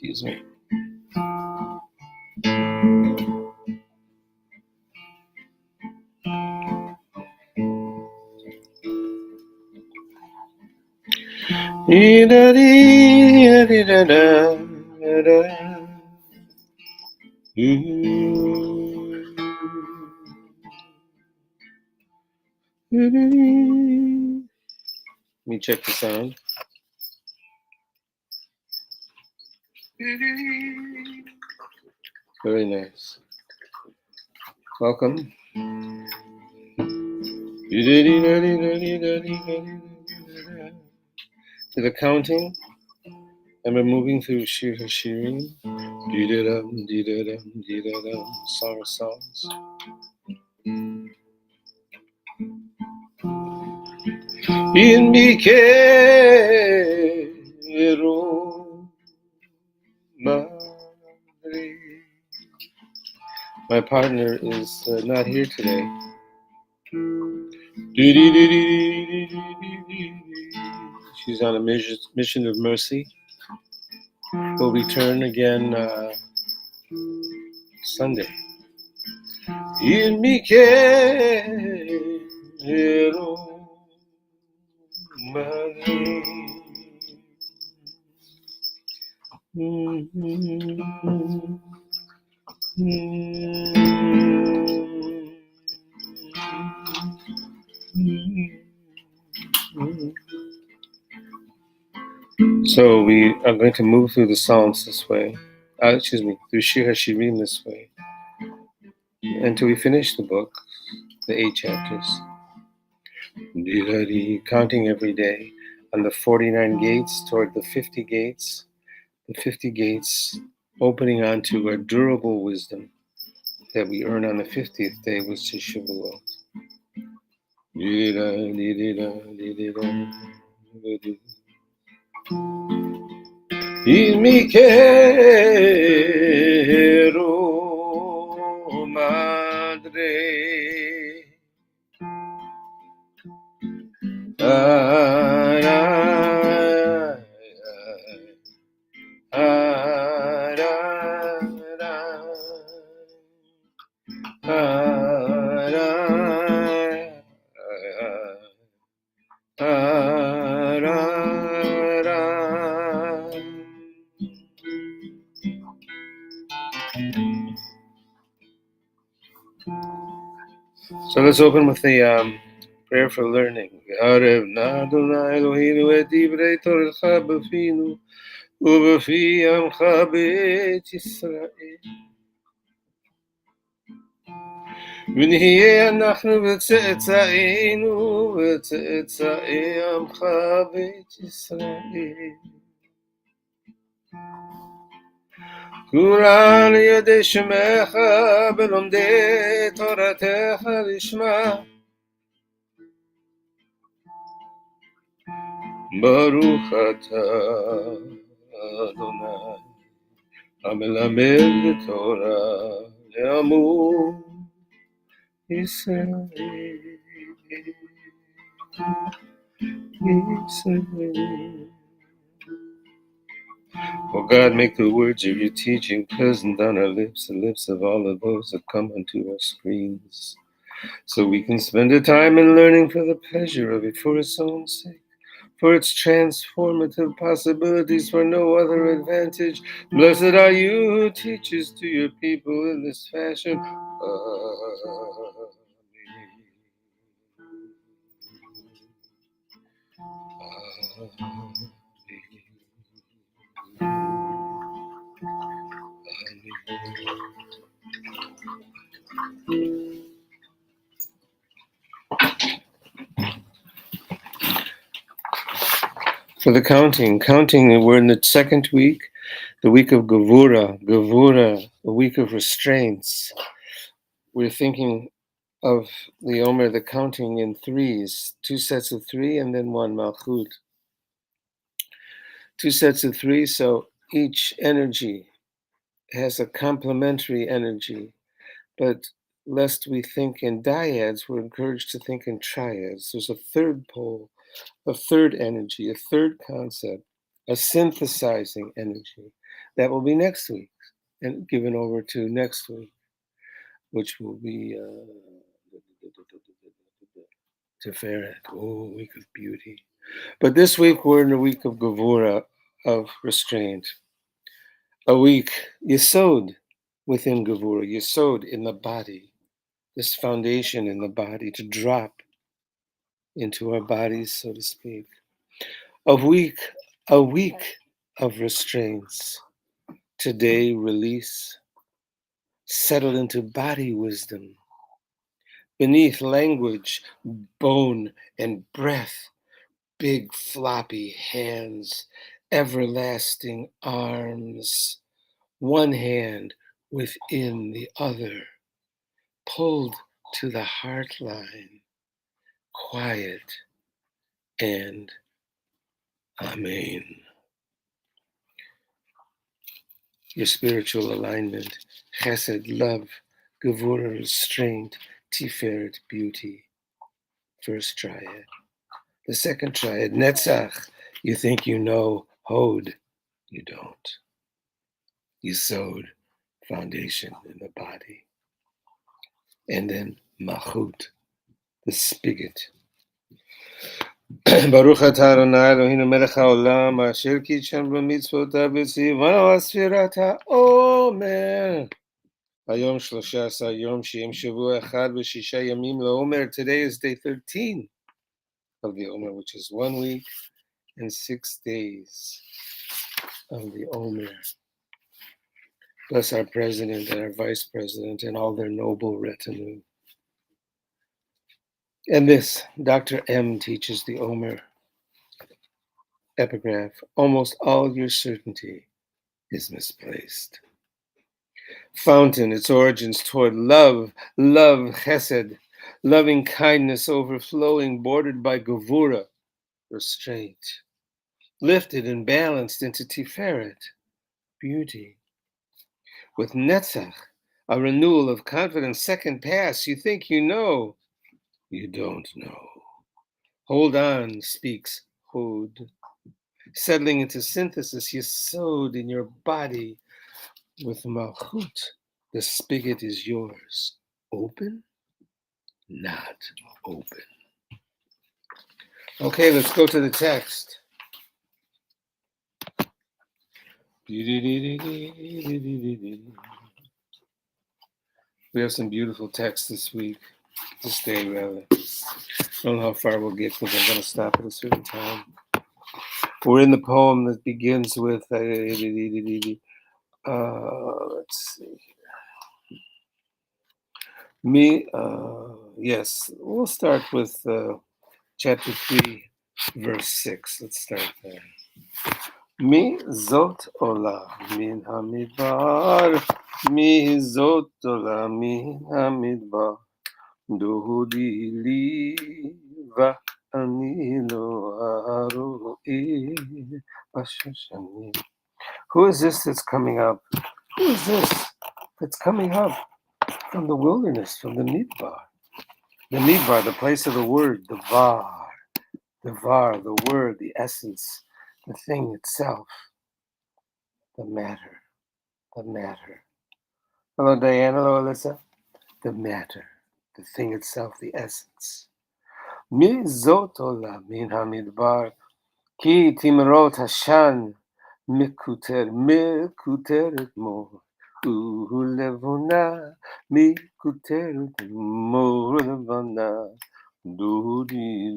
Excuse me. Let me check the sound. Very nice. Welcome. To the counting, and we're moving through Shir Hashirim. Song of Songs. In Mikero Madre. My partner is not here today. She's on a mission of mercy. We'll return again Sunday. In Mikero Madre. So we are going to move through the Psalms this way. Through Shir Hashirim this way, until we finish the book, the 8 chapters. Counting every day on the 49 gates toward the 50 gates. The 50 gates opening onto a durable wisdom that we earn on the 50th day with Shavuot. Il mi quiero madre. So let's open with the prayer for learning. ונהיה אנחנו וצאצאינו וצאצאי עמך בית ישראל. כולם יודעי שמך ולומדי תורתך לשמה. ברוך אתה אדוני המלמד תורה לעמו ישראל. Oh God, make the words of your teaching pleasant on our lips, the lips of all of those that come unto our screens, so we can spend a time in learning for the pleasure of it, for its own sake, for its transformative possibilities, for no other advantage. Blessed are you who teaches to your people in this fashion. For the counting, we're in the second week, the week of Gevura, the week of restraints. We're thinking of the Omer, the counting in threes, 2 sets of 3 and then 1 Malchut. 2 sets of 3, so each energy has a complementary energy, but lest we think in dyads, we're encouraged to think in triads. There's a third pole, a third energy, a third concept a synthesizing energy. That will be next week and given over to next week, which will be Tiferet, week of beauty. But this week we're in a week of Gevura, of restraint. A week, Yesod, within Gevura, Yesod in the body, this foundation in the body to drop into our bodies, so to speak. A week of restraints. Today, release, settle into body wisdom. Beneath language, bone and breath, big floppy hands, everlasting arms, one hand within the other, pulled to the heart line, quiet and Amen. Your spiritual alignment, chesed, love, gevurah, restraint, tiferet, beauty. First triad. The second triad, netzach, you think you know, hod, you don't. Yesod, foundation in the body. And then malchut, the spigot. Baruch atah Adonai Eloheinu melech haolam asher kitchen b'mitzvotav v'tzivano asfirat ha'omer. Hayom 13 yom she'im shavua echad v'shisha yamim la'omer. Today is day 13 of the Omer, which is 1 week and 6 days of the Omer. Bless our president and our vice president and all their noble retinue. And this, Dr. M teaches the Omer epigraph. Almost all your certainty is misplaced. Fountain, its origins toward love, chesed, loving kindness overflowing, bordered by gevura, restraint, lifted and balanced into tiferet, beauty. With netzach, a renewal of confidence, second pass, you think you know, you don't know. Hold on, speaks hod, settling into synthesis, yesod in your body. With malchut, the spigot is yours. Open, not open. Okay, let's go to the text. We have some beautiful texts this week, this day rather. I don't know how far we'll get because I'm going to stop at a certain time. We're in the poem that begins with, let's see. Yes, we'll start with chapter 3, verse 6. Let's start there. Mi zot ola min hamidbar, mi zot ola min hamidbar, dohudi li va ani lo aroi bashashani. Who is this that's coming up? Who is this that's coming up from the wilderness, from the midbar? The midbar, the place of the word, the var, the word, the essence, the thing itself, the matter. Hello, Diane. Hello, Alyssa. The matter, the thing itself, the essence. Mi zot ola min hamidbar, ki timrot hashan mikuteret mo. Levona mikuteret mo levona dudiliva.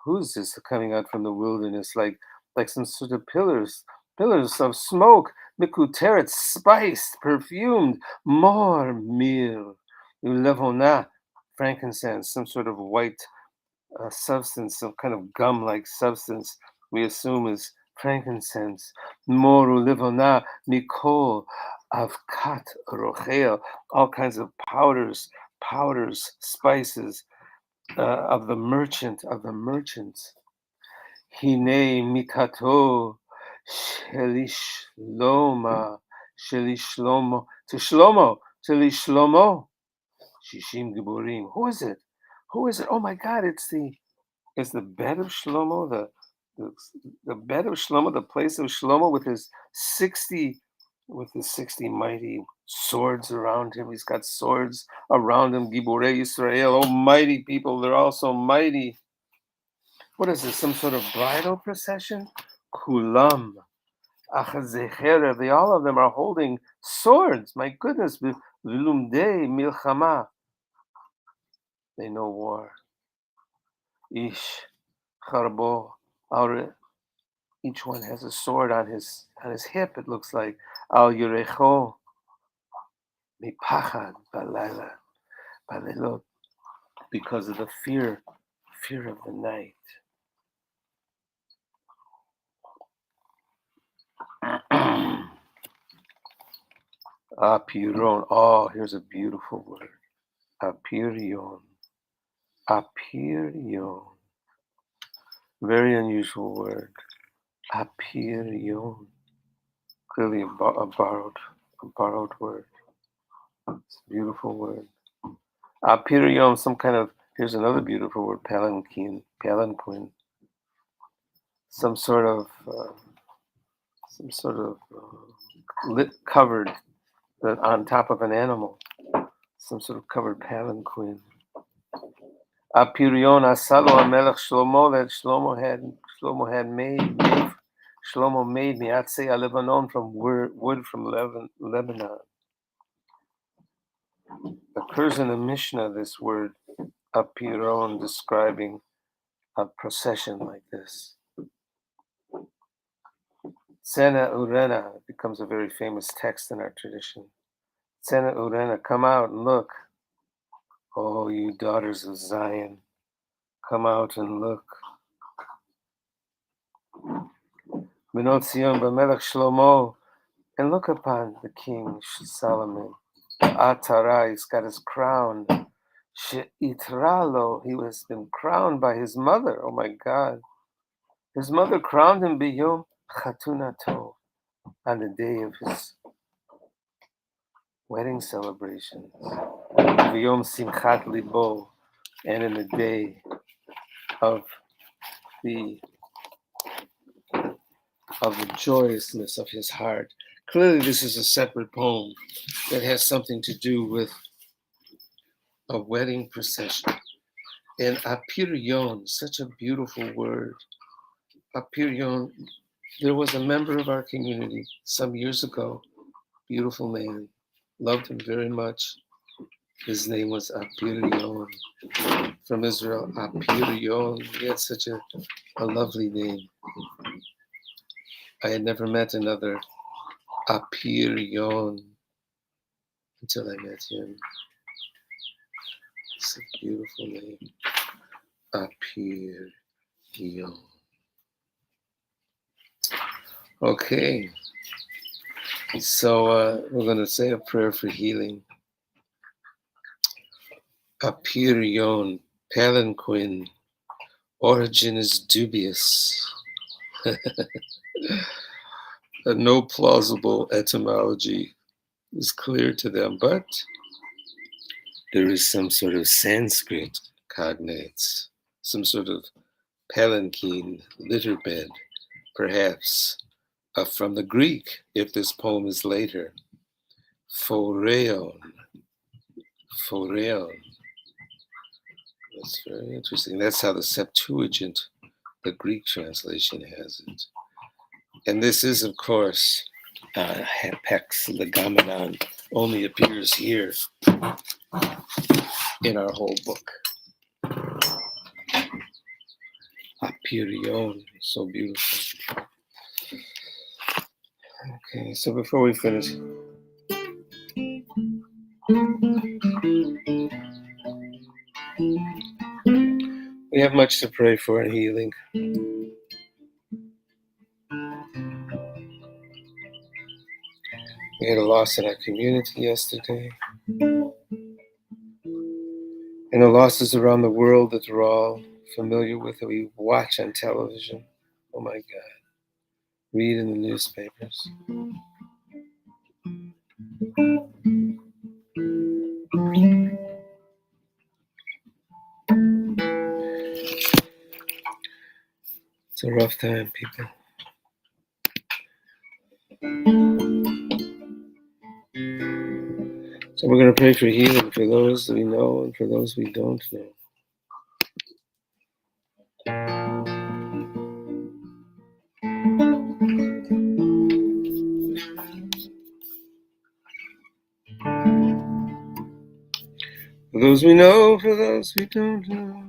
Who's this coming out from the wilderness like some sort of pillars of smoke, mikuteret, spiced, perfumed, more mir, levona, frankincense, some sort of white substance, some kind of gum-like substance we assume is frankincense. Moru livona mikol avkat rochel, all kinds of powders, spices of the merchants. Hine mitato shelishlomo, to Shlomo, Shishim Giborim. Who is it? Oh my God! It's the bed of Shlomo, the bed of Shlomo, the place of Shlomo, with his 60 mighty swords around him. He's got swords around him. Giborei Yisrael, oh mighty people, they're all so mighty. What is this? Some sort of bridal procession? Kulam. They all of them are holding swords. My goodness, Vilumdei Milchama. They know war. Ish Charbo. Each one has a sword on his hip, it looks like. Al Yurecho Mipachad Balayla Balelot, because of the fear of the night. Apiron. Oh, here's a beautiful word. Apirion. Apirion. Very unusual word. Apirion. Clearly a borrowed word. It's a beautiful word. Apirion, some kind of, here's another beautiful word, palanquin. Some sort of lit, covered, on top of an animal. Some sort of covered palanquin. Apirion asalo amelech Shlomo, that Shlomo had made miatzei Lebanon, from wood from Lebanon. Occurs in the Mishnah, this word apiron, describing a procession like this. Tzena Urena becomes a very famous text in our tradition. Tzena Urena, come out and look. Oh, you daughters of Zion, come out and look. Benot Zion b'melech Shlomo, and look upon the king Solomon. Atara, he's got his crown. She'itralo, he has been crowned by his mother. Oh my God. His mother crowned him biyom chatunato, on the day of his wedding celebrations. Biyom simchat libo, and in the day of the joyousness of his heart. Clearly, this is a separate poem that has something to do with a wedding procession. And apirion, such a beautiful word. Apirion, there was a member of our community some years ago, beautiful man, loved him very much. His name was Apirion, from Israel. Apirion, he had such a lovely name. I had never met another Apirion until I met him. It's a beautiful name. Apirion. Okay. So we're going to say a prayer for healing. Apirion, palanquin, origin is dubious. No plausible etymology is clear to them, but there is some sort of Sanskrit cognates, some sort of palanquin, litter bed, perhaps from the Greek, if this poem is later. Phoreon. That's very interesting. That's how the Septuagint, the Greek translation, has it. And this is, of course, Hapax Legomenon, only appears here in our whole book. Apirion, so beautiful. Okay, so before we finish, we have much to pray for in healing. We had a loss in our community yesterday, and the losses around the world that we're all familiar with, that we watch on television. Oh my God. Read in the newspapers. It's a rough time, people. So we're going to pray for healing for those we know and for those we don't know. For those we know, for those we don't know.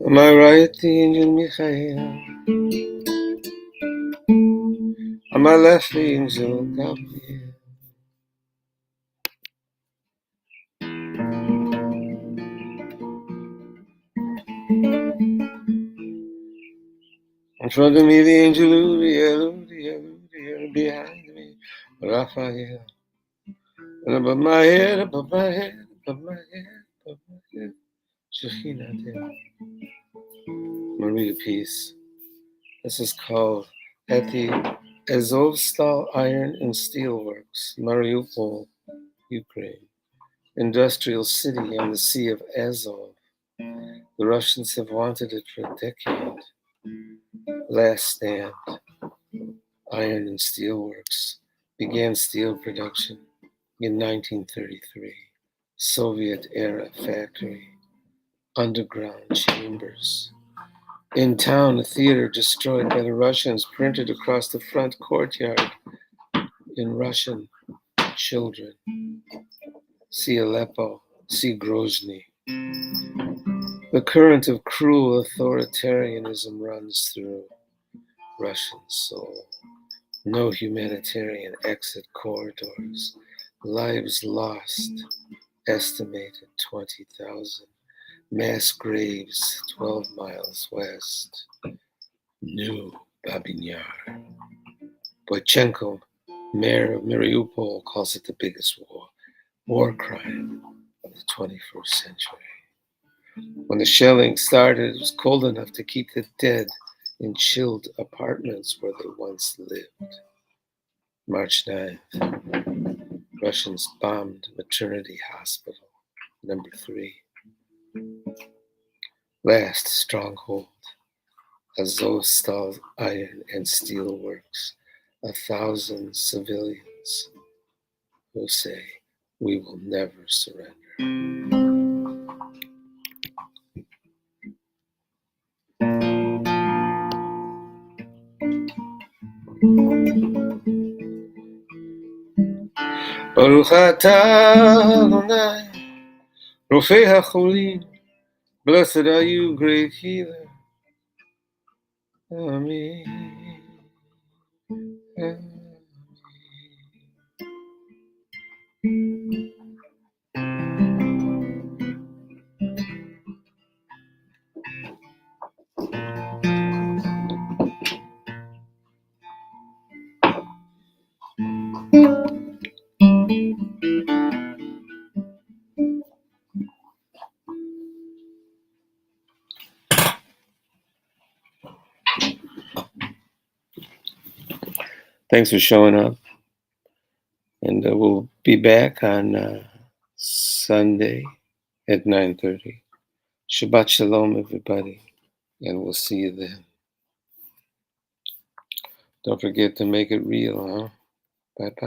Am I right, the angel Michael? Am I left, the angel Gabriel? In front of me, the angel Uriel, behind me, Raphael. And above my head, above my head, above my head, above my head, Shekhinah, Maria Peace. This is called at the Azovstal Iron and Steel Works, Mariupol, Ukraine. Industrial city on the Sea of Azov. The Russians have wanted it for a decade. Last stand, Iron and Steel Works began steel production in 1933. Soviet-era factory, underground chambers. In town, a theater destroyed by the Russians printed across the front courtyard in Russian, children. See Aleppo, see Grozny. The current of cruel authoritarianism runs through Russian soul. No humanitarian exit corridors. Lives lost, estimated 20,000. Mass graves 12 miles west. New Babin Yar. Boychenko, mayor of Mariupol, calls it the biggest war crime of the 21st century. When the shelling started, it was cold enough to keep the dead in chilled apartments where they once lived. March 9th, Russians bombed maternity hospital, number 3. Last stronghold, Azovstal Iron and Steel Works, 1,000 civilians who say, we will never surrender. Baruch atah Adonai, Rofei HaCholim, blessed are you, great healer. Amen. Amen. Thanks for showing up. And we'll be back on Sunday at 9:30. Shabbat Shalom, everybody. And we'll see you then. Don't forget to make it real, huh? Bye-bye.